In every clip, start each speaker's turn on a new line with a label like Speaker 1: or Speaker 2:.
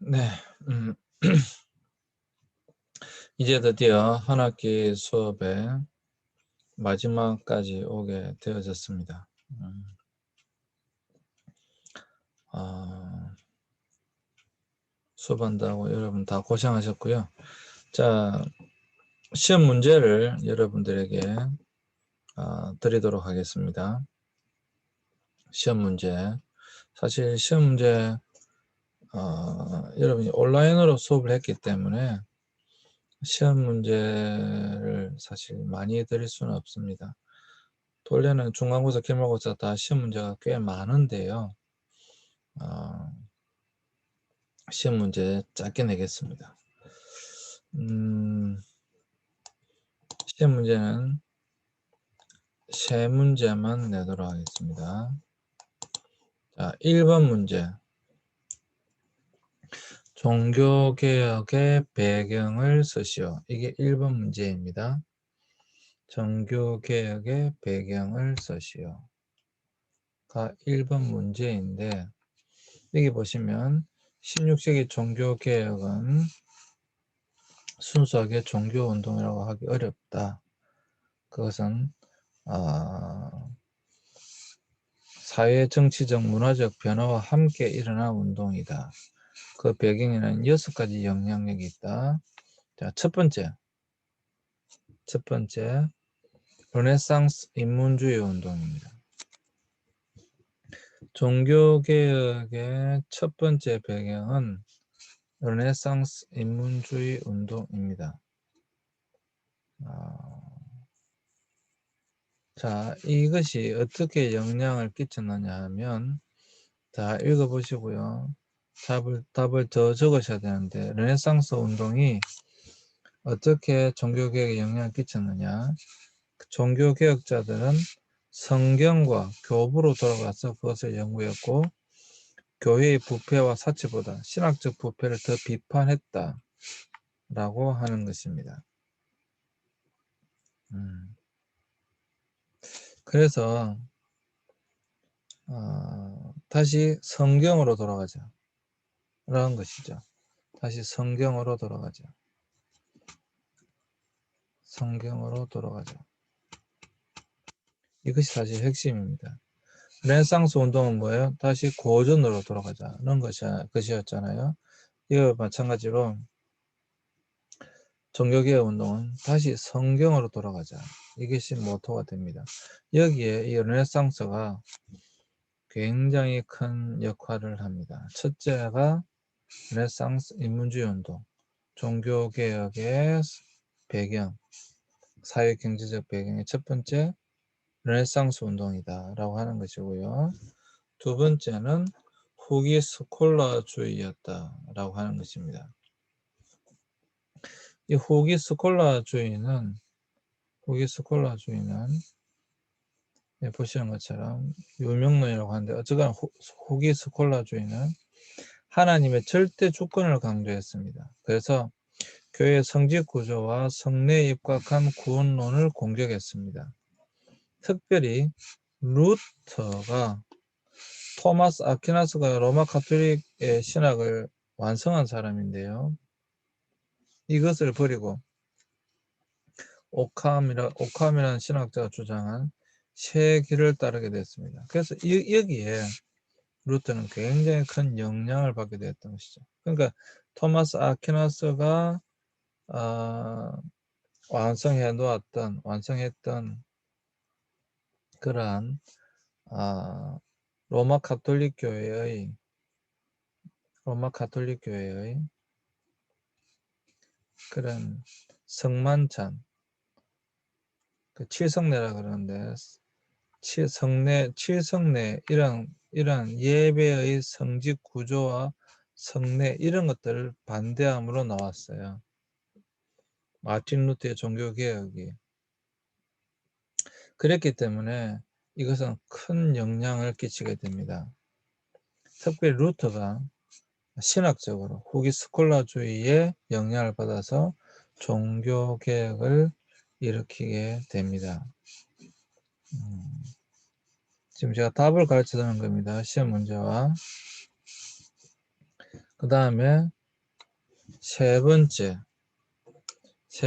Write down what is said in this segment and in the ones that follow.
Speaker 1: 네, 음, 이제 드디어 한 학기 수업의 마지막까지 오게 되어졌습니다. 아, 수업한다고 여러분 다 고생하셨고요. 자, 시험 문제를 여러분들에게 드리도록 하겠습니다. 시험 문제. 사실 시험 문제, 여러분이 온라인으로 수업을 했기 때문에 시험 문제를 사실 많이 드릴 수는 없습니다. 원래는 중간고사, 기말고사 다 시험 문제가 꽤 많은데요. 어, 시험 문제 짧게 내겠습니다. 시험 문제는 세 문제만 내도록 하겠습니다. 자, 1번 문제. 종교개혁의 배경을 쓰시오. 이게 1번 문제입니다. 종교개혁의 배경을 쓰시오. 가 1번 문제인데, 여기 보시면 16세기 종교개혁은 순수하게 종교운동이라고 하기 어렵다. 그것은 사회, 정치적, 문화적 변화와 함께 일어난 운동이다. 그 배경에는 6가지 영향력이 있다. 자, 첫 번째, 르네상스 인문주의 운동입니다. 종교개혁의 첫 번째 배경은 르네상스 인문주의 운동입니다. 자, 이것이 어떻게 영향을 끼쳤느냐 하면, 자, 읽어보시고요. 답을 더 적으셔야 되는데, 르네상스 운동이 어떻게 종교개혁에 영향을 끼쳤느냐. 종교개혁자들은 성경과 교부로 돌아가서 그것을 연구했고, 교회의 부패와 사치보다 신학적 부패를 더 비판했다라고 하는 것입니다. 그래서 다시 성경으로 돌아가자 라는 것이죠. 다시 성경으로 돌아가자. 성경으로 돌아가자. 이것이 사실 핵심입니다. 르네상스 운동은 뭐예요? 다시 고전으로 돌아가자는 것이었잖아요. 이와 마찬가지로 종교개혁 운동은 다시 성경으로 돌아가자. 이것이 모토가 됩니다. 여기에 이 르네상스가 굉장히 큰 역할을 합니다. 첫째가 르네상스 인문주의 운동, 종교개혁의 배경, 사회경제적 배경의 첫 번째 르네상스 운동이다 라고 하는 것이고요. 두 번째는 후기 스콜라주의였다 라고 하는 것입니다. 이 후기 스콜라주의는 보시는 것처럼 유명론이라고 하는데, 어쨌거나 후기 스콜라주의는 하나님의 절대 주권을 강조했습니다. 그래서 교회의 성직 구조와 성내에 입각한 구원론을 공격했습니다. 특별히 루터가, 토마스 아퀴나스가 로마 가톨릭의 신학을 완성한 사람인데요. 이것을 버리고 오캄이라는 신학자가 주장한 새 길을 따르게 됐습니다. 그래서 여기에 루터는 굉장히 큰 영향을 받게 되었던 것이죠. 그러니까 토마스 아퀴나스가 완성했던 그러한 로마 가톨릭 교회의 그런 성만찬, 그 칠성례라 그러는데, 칠성례 이런 예배의 성직 구조와 성례 이런 것들을 반대함으로 나왔어요. 마틴 루터의 종교개혁이. 그랬기 때문에 이것은 큰 영향을 끼치게 됩니다. 특별히 루터가 신학적으로 후기 스콜라주의에 영향을 받아서 종교개혁을 일으키게 됩니다. 지금 제가 답을 가르쳐 주는 겁니다. 시험 문제와. 그 다음에 세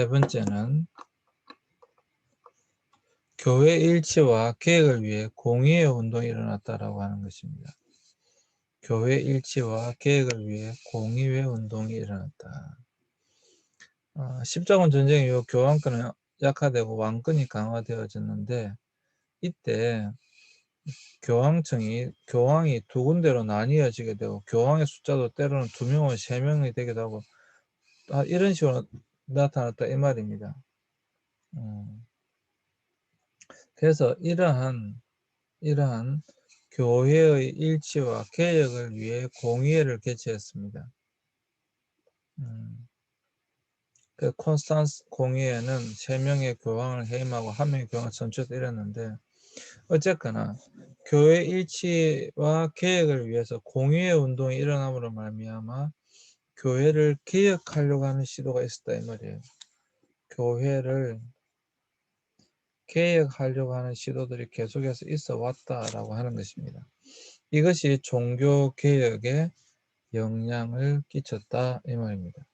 Speaker 1: 번째는 교회 일치와 계획을 위해 공의의 운동이 일어났다라고 하는 것입니다. 교회 일치와 계획을 위해 공의의 운동이 일어났다. 십자군 전쟁 이후 교황권은 약화되고 왕권이 강화되어졌는데, 이때 교황이 두 군데로 나뉘어지게 되고, 교황의 숫자도 때로는 2명or 3명이 되기도 하고, 이런 식으로 나타났다 이 말입니다. 그래서 이러한 교회의 일치와 개혁을 위해 공의회를 개최했습니다. 그 콘스탄스 공의회는 3명의 교황을 해임하고 1명의 교황을 선출해서 이랬는데, 어쨌거나 교회 일치와 개혁을 위해서 공의회 운동이 일어남으로 말미암아 교회를 개혁하려고 하는 시도가 있었다 이 말이에요. 교회를 개혁하려고 하는 시도들이 계속해서 있어 왔다라고 하는 것입니다. 이것이 종교 개혁에 영향을 끼쳤다 이 말입니다.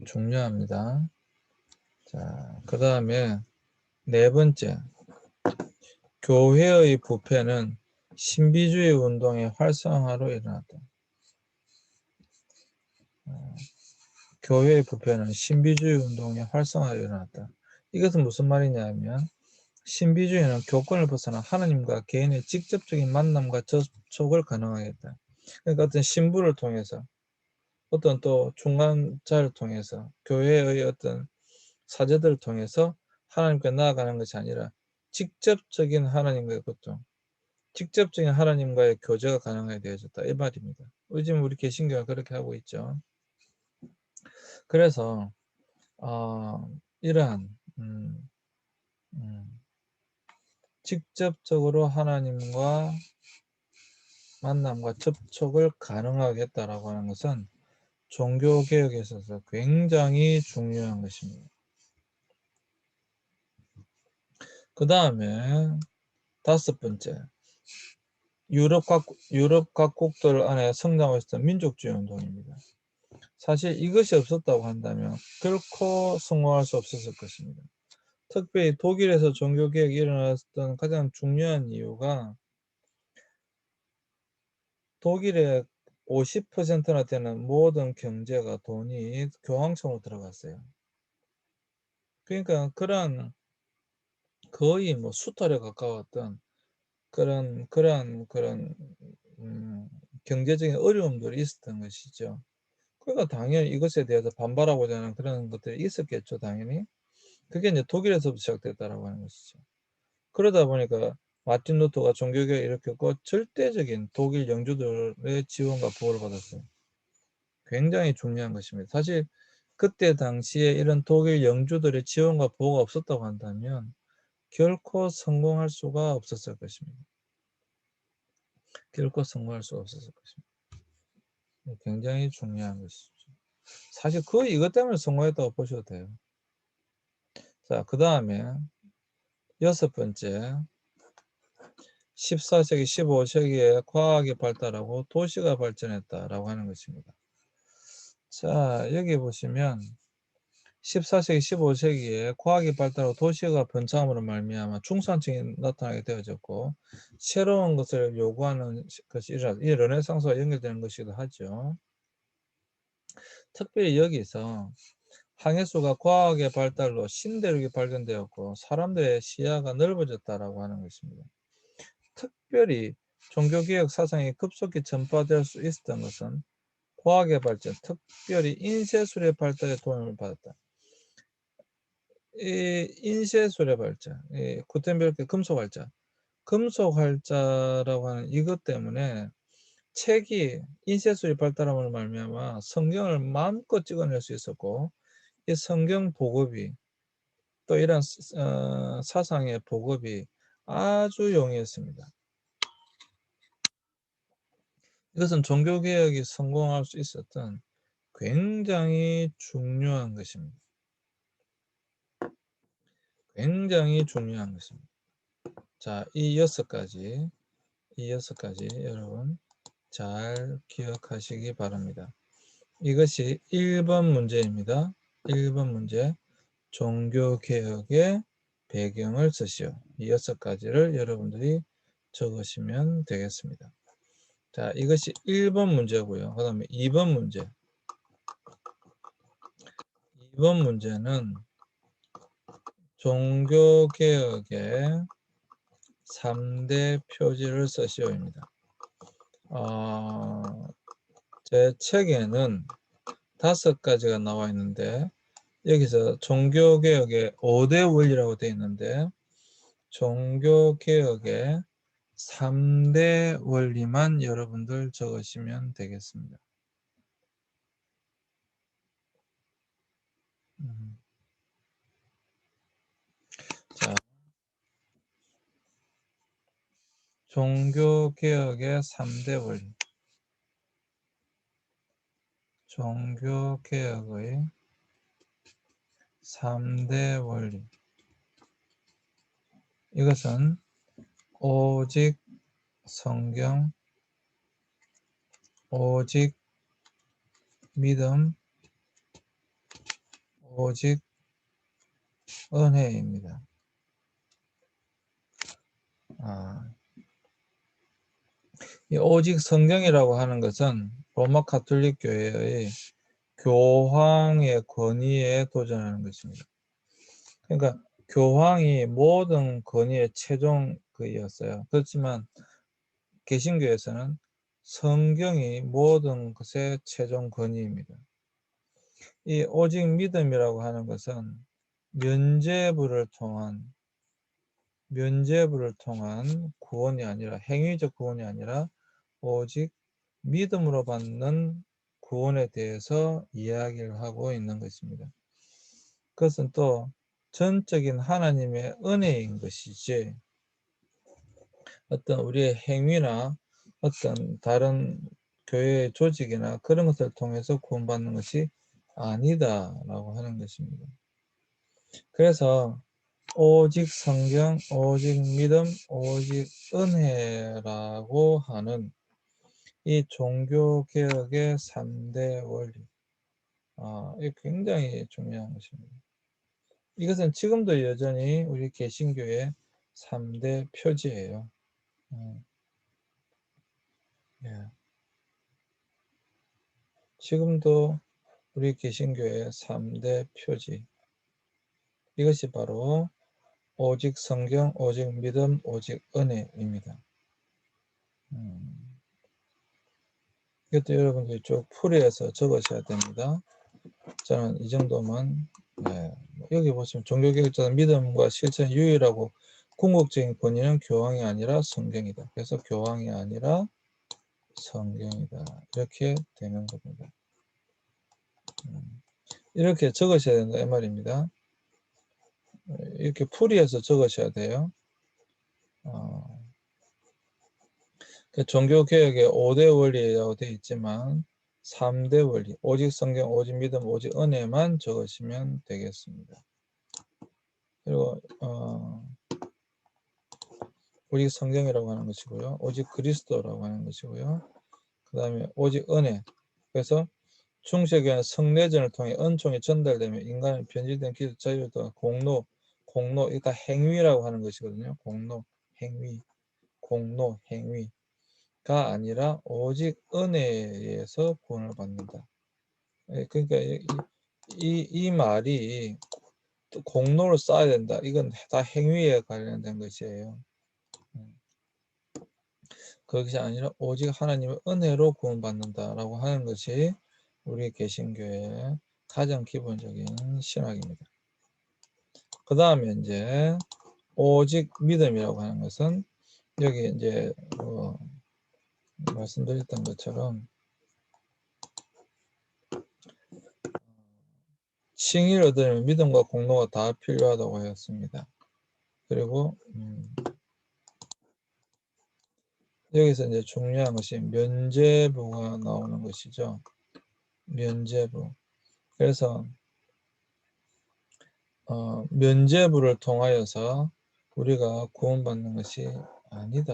Speaker 1: 중요합니다. 자, 그 다음에 네 번째, 교회의 부패는 신비주의 운동의 활성화로 일어났다. 교회의 부패는 신비주의 운동의 활성화로 일어났다. 이것은 무슨 말이냐면, 신비주의는 교권을 벗어나 하나님과 개인의 직접적인 만남과 접촉을 가능하게 했다. 그러니까 어떤 신부를 통해서, 어떤 또 중간자를 통해서, 교회의 어떤 사제들을 통해서 하나님께 나아가는 것이 아니라 직접적인 하나님과의 고통, 직접적인 하나님과의 교제가 가능하게 되어졌다 이 말입니다. 요즘 우리 개신교가 그렇게 하고 있죠. 그래서 이러한 직접적으로 하나님과 만남과 접촉을 가능하게 했다라고 하는 것은 종교개혁에 있어서 굉장히 중요한 것입니다. 그 다음에 다섯 번째, 유럽 각국들 안에 성장하고 있었던 민족주의 운동입니다. 사실 이것이 없었다고 한다면 결코 성공할 수 없었을 것입니다. 특별히 독일에서 종교개혁이 일어났던 가장 중요한 이유가 독일의 50%나 되는 모든 경제가 돈이 교황청으로 들어갔어요. 그러니까 그런 거의 뭐 수탈에 가까웠던 그런 경제적인 어려움들이 있었던 것이죠. 그러니까 당연히 이것에 대해서 반발하고자 하는 그런 것들이 있었겠죠, 당연히. 그게 이제 독일에서부터 시작됐다라고 하는 것이죠. 그러다 보니까 마틴 루터가 종교개혁을 일으켰고 절대적인 독일 영주들의 지원과 보호를 받았어요. 굉장히 중요한 것입니다. 사실 그때 당시에 이런 독일 영주들의 지원과 보호가 없었다고 한다면 결코 성공할 수가 없었을 것입니다. 결코 성공할 수가 없었을 것입니다. 굉장히 중요한 것이죠. 사실 거의 이것 때문에 성공했다고 보셔도 돼요. 자, 그 다음에 여섯 번째, 14세기, 15세기에 과학이 발달하고 도시가 발전했다라고 하는 것입니다. 자, 여기 보시면 14세기, 15세기에 과학이 발달하고 도시가 번창함으로 말미암아 중산층이 나타나게 되어졌고 새로운 것을 요구하는 것이 이 르네상스와 연결되는 것이기도 하죠. 특별히 여기서 항해수가 과학의 발달로 신대륙이 발견되었고 사람들의 시야가 넓어졌다라고 하는 것입니다. 특별히 종교개혁 사상이 급속히 전파될 수 있었던 것은 과학의 발전, 특별히 인쇄술의 발달에 도움을 받았다. 이 인쇄술의 발전, 이 구텐베르크 금속 활자라고 하는 이것 때문에 책이 인쇄술이 발달함으로 말미암아 성경을 마음껏 찍어낼 수 있었고 이 성경 보급이 또 이런 사상의 보급이 아주 용이했습니다. 이것은 종교개혁이 성공할 수 있었던 굉장히 중요한 것입니다. 굉장히 중요한 것입니다. 자, 이 여섯 가지 여러분 잘 기억하시기 바랍니다. 이것이 1번 문제입니다. 1번 문제. 종교개혁의 배경을 쓰시오. 이 6가지를 여러분들이 적으시면 되겠습니다. 자, 이것이 1번 문제고요. 그 다음에 2번 문제. 2번 문제는 종교개혁의 3대 표지를 쓰시오입니다. 제 책에는 5가지가 나와 있는데 여기서 종교개혁의 5대 원리라고 되어 있는데 종교개혁의 3대 원리만 여러분들 적으시면 되겠습니다. 자, 종교개혁의 3대 원리. 종교개혁의 3대 원리. 이것은 오직 성경, 오직 믿음, 오직 은혜입니다. 이 오직 성경이라고 하는 것은 로마 가톨릭 교회의 교황의 권위에 도전하는 것입니다. 그러니까 교황이 모든 권위의 최종 그이었어요. 그렇지만 개신교에서는 성경이 모든 것의 최종 권위입니다. 이 오직 믿음이라고 하는 것은 면죄부를 통한 구원이 아니라, 행위적 구원이 아니라 오직 믿음으로 받는 구원에 대해서 이야기를 하고 있는 것입니다. 그것은 또 전적인 하나님의 은혜인 것이지 어떤 우리의 행위나 어떤 다른 교회의 조직이나 그런 것을 통해서 구원받는 것이 아니다라고 하는 것입니다. 그래서 오직 성경, 오직 믿음, 오직 은혜라고 하는 이 종교개혁의 3대 원리. 이게 굉장히 중요한 것입니다. 이것은 지금도 여전히 우리 개신교의 3대 표지예요. 예. 지금도 우리 개신교의 3대 표지. 이것이 바로 오직 성경, 오직 믿음, 오직 은혜입니다. 이것도 여러분들이 쭉 풀이해서 적으셔야 됩니다. 저는 이 정도만. 여기 보시면 종교개혁자는 믿음과 실천 유일하고 궁극적인 권위는 교황이 아니라 성경이다. 그래서 교황이 아니라 성경이다. 이렇게 되는 겁니다. 이렇게 적으셔야 된다 이 말입니다. 이렇게 풀이해서 적으셔야 돼요. 종교개혁의 5대 원리라고 되어 있지만 3대 원리, 오직 성경, 오직 믿음, 오직 은혜만 적으시면 되겠습니다. 그리고 오직 성경이라고 하는 것이고요. 오직 그리스도라고 하는 것이고요. 그 다음에 오직 은혜. 그래서 중세교회는 성례전을 통해 은총이 전달되며 인간은 변질된 기도 자유도 공로, 이거 다 행위라고 하는 것이거든요. 공로, 행위가 아니라 오직 은혜에 의해서 구원을 받는다. 그러니까 이 말이 공로를 쌓아야 된다. 이건 다 행위에 관련된 것이에요. 그것이 아니라 오직 하나님의 은혜로 구원받는다라고 하는 것이 우리 개신교의 가장 기본적인 신학입니다. 그 다음에 이제 오직 믿음이라고 하는 것은 여기 이제 말씀드렸던 것처럼 칭의를 얻으려면 믿음과 공로가 다 필요하다고 하였습니다. 그리고 여기서 이제 중요한 것이 면죄부가 나오는 것이죠. 면죄부. 그래서 면죄부를 통하여서 우리가 구원받는 것이 아니다.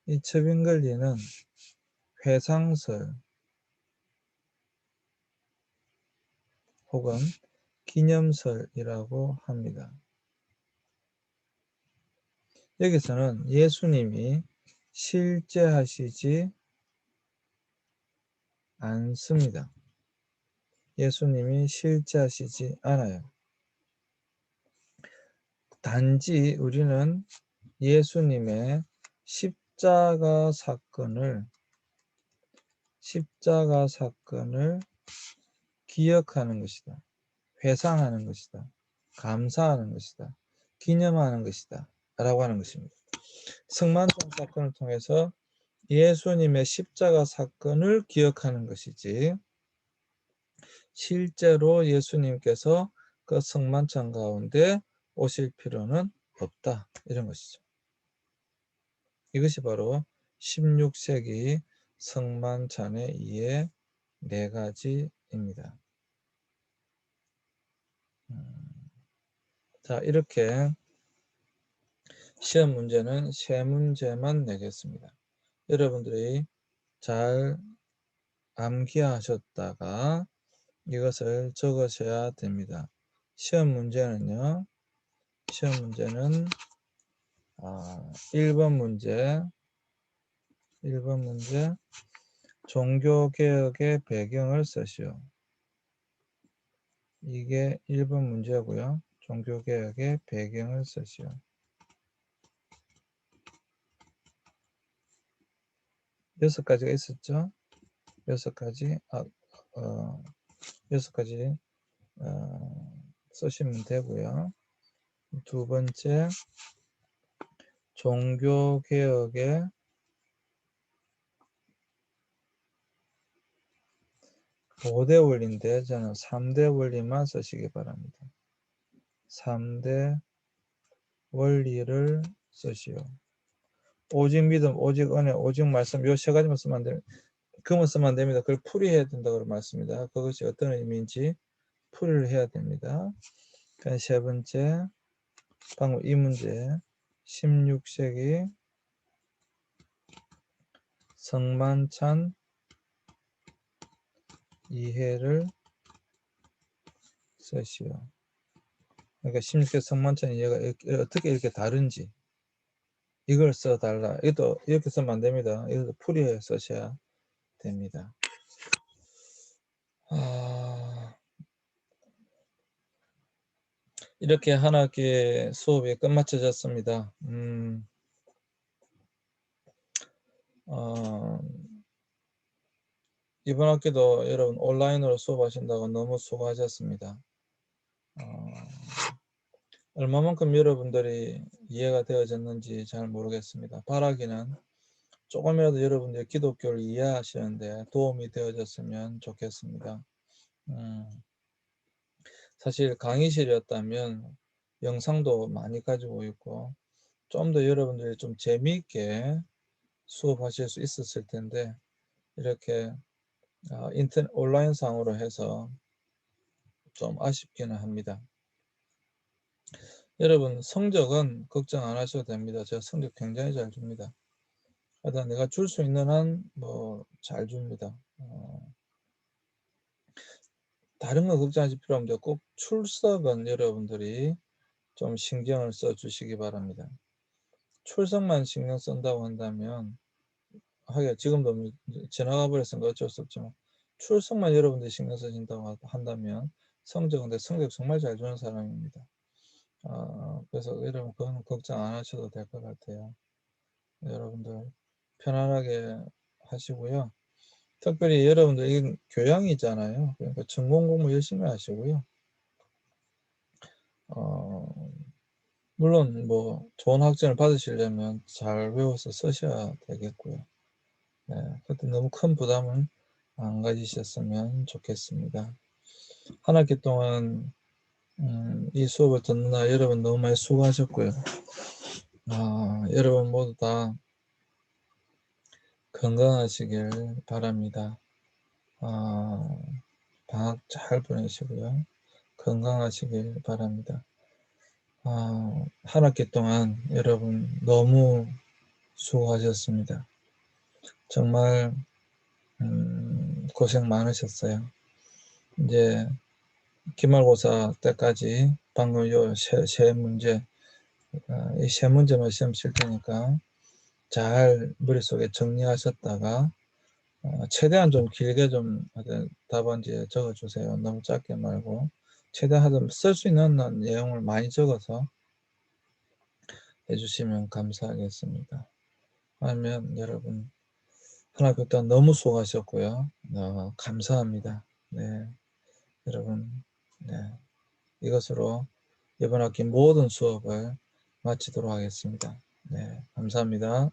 Speaker 1: 이 첩인걸리는 회상설 혹은 기념설이라고 합니다. 여기서는 예수님이 실제 하시지 않습니다. 예수님이 실제 하시지 않아요. 단지 우리는 예수님의 십자가 사건을 기억하는 것이다. 회상하는 것이다. 감사하는 것이다. 기념하는 것이다. 라고 하는 것입니다. 성만찬 사건을 통해서 예수님의 십자가 사건을 기억하는 것이지, 실제로 예수님께서 그 성만찬 가운데 오실 필요는 없다. 이런 것이죠. 이것이 바로 16세기 성만찬의 이해 4가지입니다. 자, 이렇게 시험 문제는 3문제만 내겠습니다. 여러분들이 잘 암기하셨다가 이것을 적으셔야 됩니다. 시험 문제는 1번 문제 종교개혁의 배경을 쓰시오. 이게 1번 문제고요. 종교개혁의 배경을 쓰시오. 6가지가 있었죠. 6가지 6가지 쓰시면 되고요. 2번째 종교개혁의 5대 원리인데 저는 3대 원리만 쓰시기 바랍니다. 3대 원리를 쓰시오. 오직 믿음, 오직 은혜, 오직 말씀, 요 3가지만 쓰면 안 됩니다. 그만 쓰면 안 됩니다. 그걸 풀이해야 된다고 말씀입니다. 그것이 어떤 의미인지 풀이를 해야 됩니다. 3번째, 방금 이 문제, 16세기 성만찬 이해를 쓰시오. 그러니까 16세기 성만찬 이해가 어떻게 이렇게 다른지 이걸 써달라. 이것도 이렇게 쓰면 안 됩니다. 이것도 풀이해 쓰셔야 됩니다. 이렇게 한 학기 수업이 끝마쳐졌습니다. 이번 학기도 여러분 온라인으로 수업하신다고 너무 수고하셨습니다. 얼마만큼 여러분들이 이해가 되어졌는지 잘 모르겠습니다. 바라기는 조금이라도 여러분들이 기독교를 이해하시는데 도움이 되어졌으면 좋겠습니다. 사실 강의실이었다면 영상도 많이 가지고 있고 좀 더 여러분들이 좀 재미있게 수업하실 수 있었을 텐데 이렇게 인터넷 온라인상으로 해서 좀 아쉽기는 합니다. 여러분 성적은 걱정 안 하셔도 됩니다. 제가 성적 굉장히 잘 줍니다. 하여튼 내가 줄 수 있는 한 뭐 잘 줍니다. 다른 거 걱정하실 필요 없는데 꼭 출석은 여러분들이 좀 신경을 써 주시기 바랍니다. 출석만 신경 쓴다고 한다면 하긴 지금도 지나가 버렸으니까 어쩔 수 없지만 출석만 여러분들이 신경 쓰신다고 한다면 성적은 성적 정말 잘 주는 사람입니다. 그래서 여러분 그건 걱정 안 하셔도 될 것 같아요. 여러분들 편안하게 하시고요. 특별히 여러분들 이건 교양이잖아요. 그러니까 전공 공부 열심히 하시고요. 물론 뭐 좋은 학점을 받으시려면 잘 외워서 쓰셔야 되겠고요. 네, 그때 너무 큰 부담은 안 가지셨으면 좋겠습니다. 한 학기 동안 이 수업을 듣느라 여러분 너무 많이 수고하셨고요. 여러분 모두 다 건강하시길 바랍니다. 방학 잘 보내시고요. 건강하시길 바랍니다. 한 학기 동안 여러분 너무 수고하셨습니다. 정말 고생 많으셨어요. 이제 기말고사 때까지 방금 요 세 문제, 이 세 문제만 시험 칠 테니까 잘 머릿속에 정리하셨다가 최대한 좀 길게 좀 답안지에 적어주세요. 너무 짧게 말고 최대한 쓸 수 있는 내용을 많이 적어서 해주시면 감사하겠습니다. 그러면 여러분 하나교 때 너무 수고하셨고요. 감사합니다. 네, 여러분, 네, 이것으로 이번 학기 모든 수업을 마치도록 하겠습니다. 네, 감사합니다.